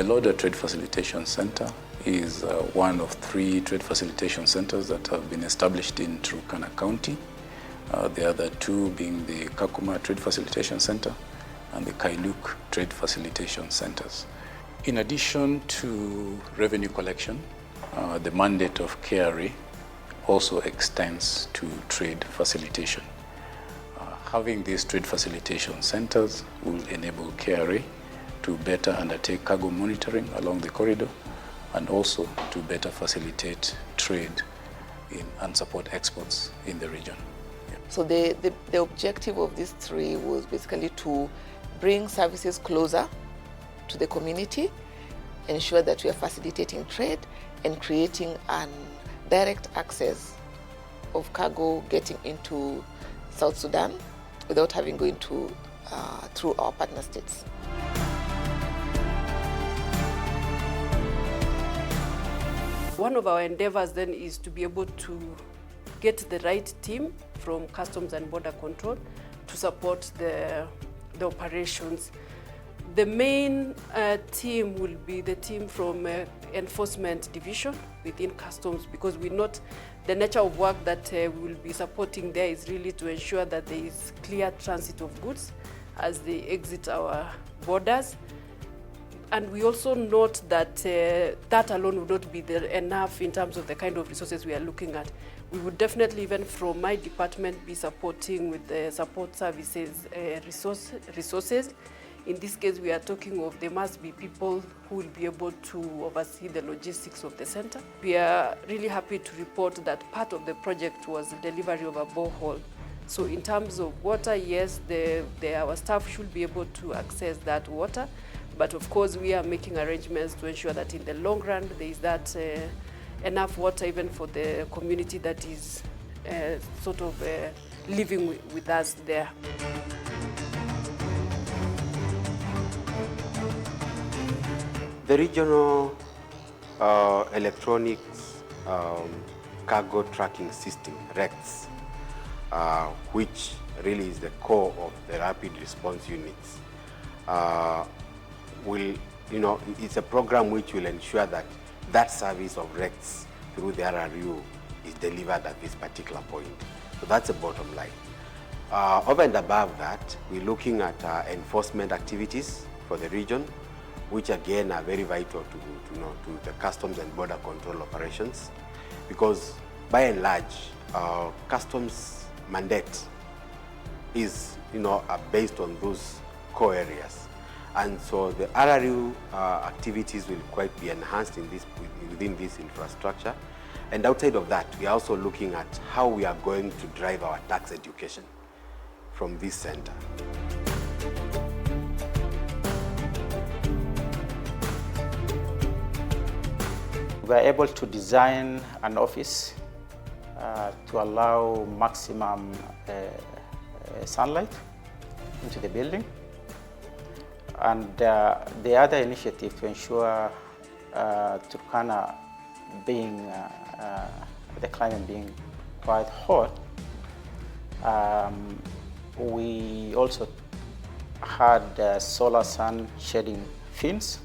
The Lodwar Trade Facilitation Center is one of 3 trade facilitation centers that have been established in Turkana County. The other 2 being the Kakuma Trade Facilitation Center and the Kainuk Trade Facilitation Centers. In addition to revenue collection, the mandate of KRA also extends to trade facilitation. Having these trade facilitation centers will enable KRA to better undertake cargo monitoring along the corridor and also to better facilitate trade and support exports in the region. Yeah. So the objective of these 3 was basically to bring services closer to the community, ensure that we are facilitating trade and creating an direct access of cargo getting into South Sudan without having going to through our partner states. One of our endeavors then is to be able to get the right team from Customs and Border Control to support the operations. The main team will be the team from Enforcement Division within Customs, because we note the nature of work that we will be supporting there is really to ensure that there is clear transit of goods as they exit our borders. And we also note that that alone would not be enough in terms of the kind of resources we are looking at. We would definitely, even from my department, be supporting with the support services resources. In this case, we are talking of there must be people who will be able to oversee the logistics of the center. We are really happy to report that part of the project was the delivery of a borehole. So in terms of water, yes, our staff should be able to access that water. But of course, we are making arrangements to ensure that in the long run, there is that enough water even for the community that is living with us there. The regional electronics cargo tracking system, RECTS, which really is the core of the rapid response units, it's a program which will ensure that that service of RECTS through the RRU is delivered at this particular point. So that's the bottom line. Over and above that, we're looking at enforcement activities for the region, which again are very vital to the Customs and Border Control operations, because by and large, Customs mandate is based on those core areas. And so the RRU activities will quite be enhanced within this infrastructure. And outside of that, we are also looking at how we are going to drive our tax education from this center. We are able to design an office to allow maximum sunlight into the building. And the other initiative to ensure Turkana being, the climate being quite hot, we also had solar sun shading fins.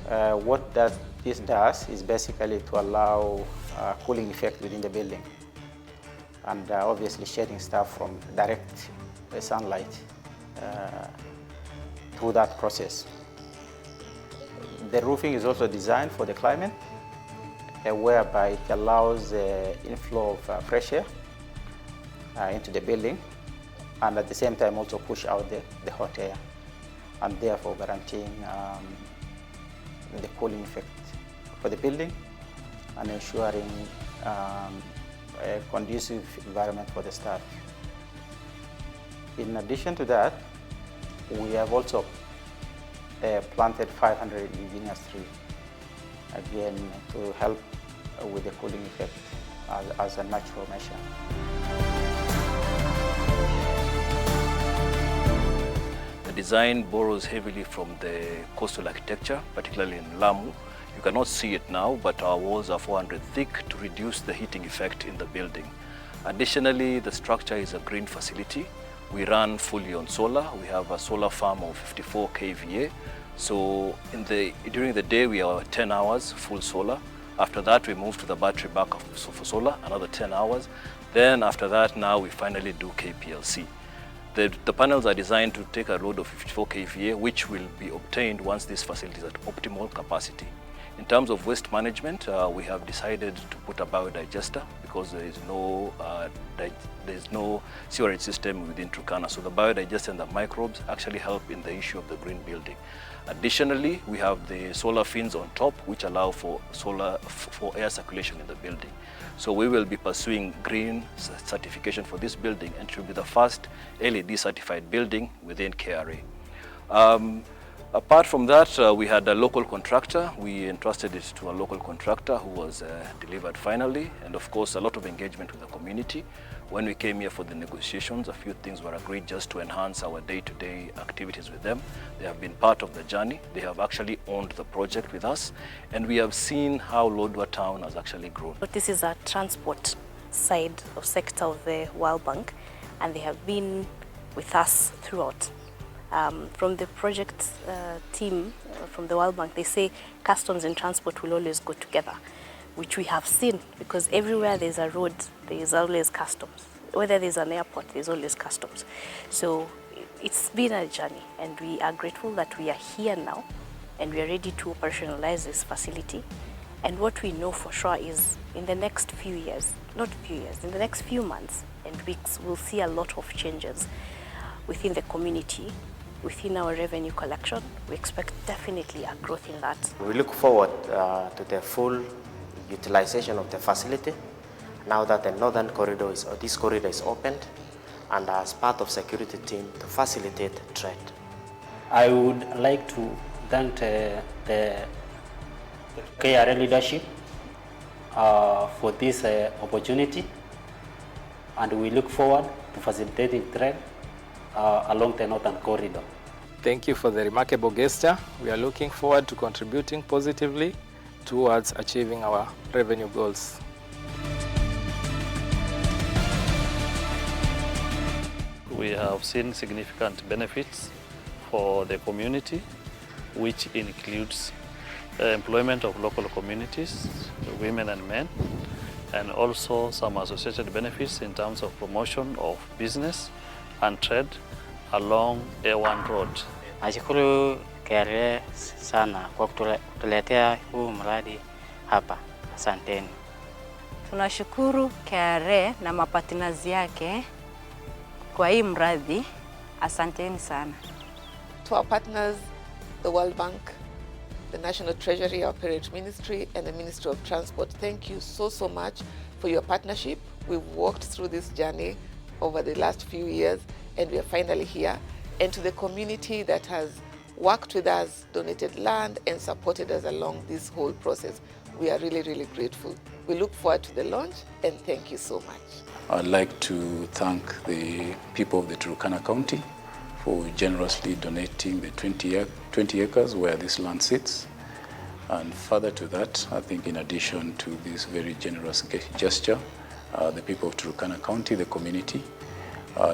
What this does is basically to allow cooling effect within the building, and obviously shading stuff from direct sunlight through that process. The roofing is also designed for the climate, whereby it allows the inflow of fresh air into the building, and at the same time also push out the hot air, and therefore guaranteeing the cooling effect for the building and ensuring a conducive environment for the staff. In addition to that, we have also planted 500 indigenous trees, again to help with the cooling effect as a natural measure. The design borrows heavily from the coastal architecture, particularly in Lamu. You cannot see it now, but our walls are 400 thick to reduce the heating effect in the building. Additionally, the structure is a green facility. We run fully on solar. We have a solar farm of 54 kVA, So during the day we are 10 hours full solar. After that we move to the battery backup for solar, another 10 hours. Then after that now we finally do KPLC. The panels are designed to take a load of 54 kVA, which will be obtained once this facility is at optimal capacity. In terms of waste management, we have decided to put a biodigester because there is no sewerage system within Turkana. So the biodigester and the microbes actually help in the issue of the green building. Additionally, we have the solar fins on top, which allow for air circulation in the building. So we will be pursuing green certification for this building, and it will be the first LED certified building within KRA. Apart from that, we had a local contractor. We entrusted it to a local contractor who was delivered finally, and of course a lot of engagement with the community. When we came here for the negotiations, a few things were agreed just to enhance our day-to-day activities with them. They have been part of the journey. They have actually owned the project with us, and we have seen how Lodwar town has actually grown. This is a transport side of sector of the World Bank, and they have been with us throughout. From the project team from the World Bank, they say customs and transport will always go together, which we have seen, because everywhere there's a road, there is always customs. Whether there's an airport, there's always customs. So it's been a journey, and we are grateful that we are here now, and we are ready to operationalize this facility. And what we know for sure is in the next few years, in the next few months and weeks, we'll see a lot of changes within the community, within our revenue collection. We expect definitely a growth in that. We look forward to the full utilization of the facility now that the northern corridor this corridor is opened, and as part of security team to facilitate trade. I would like to thank the KRA leadership for this opportunity, and we look forward to facilitating trade along the northern corridor. Thank you for the remarkable gesture. We are looking forward to contributing positively towards achieving our revenue goals. We have seen significant benefits for the community, which includes employment of local communities, women and men, and also some associated benefits in terms of promotion of business and trade along A1 road. Nashukuru KRA sana kwa kutuletea huu mradi hapa. Asanteni. Tunashukuru KRA na mapartners yake kwa hii mradi. Asanteni sana. To our partners, the World Bank, the National Treasury, our Parent Ministry, and the Ministry of Transport, thank you so much for your partnership. We've walked through this journey over the last few years, and we are finally here. And to the community that has worked with us, donated land, and supported us along this whole process, we are really grateful. We look forward to the launch, and thank you so much. I'd like to thank the people of the Turkana County for generously donating the 20 acres where this land sits. And further to that, I think in addition to this very generous gesture, the people of Turkana County, the community,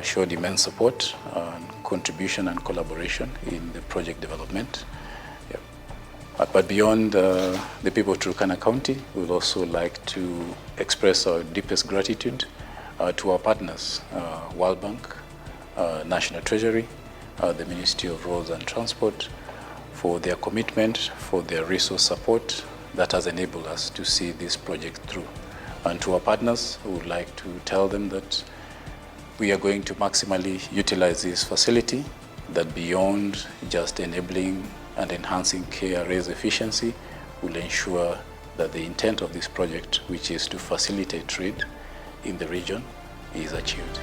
showed immense support and contribution and collaboration in the project development. Yeah. But beyond the people of Turkana County, we would also like to express our deepest gratitude to our partners, World Bank, National Treasury, the Ministry of Roads and Transport, for their commitment, for their resource support that has enabled us to see this project through. And to our partners, we would like to tell them that we are going to maximally utilize this facility, that beyond just enabling and enhancing KRA's efficiency, will ensure that the intent of this project, which is to facilitate trade in the region, is achieved.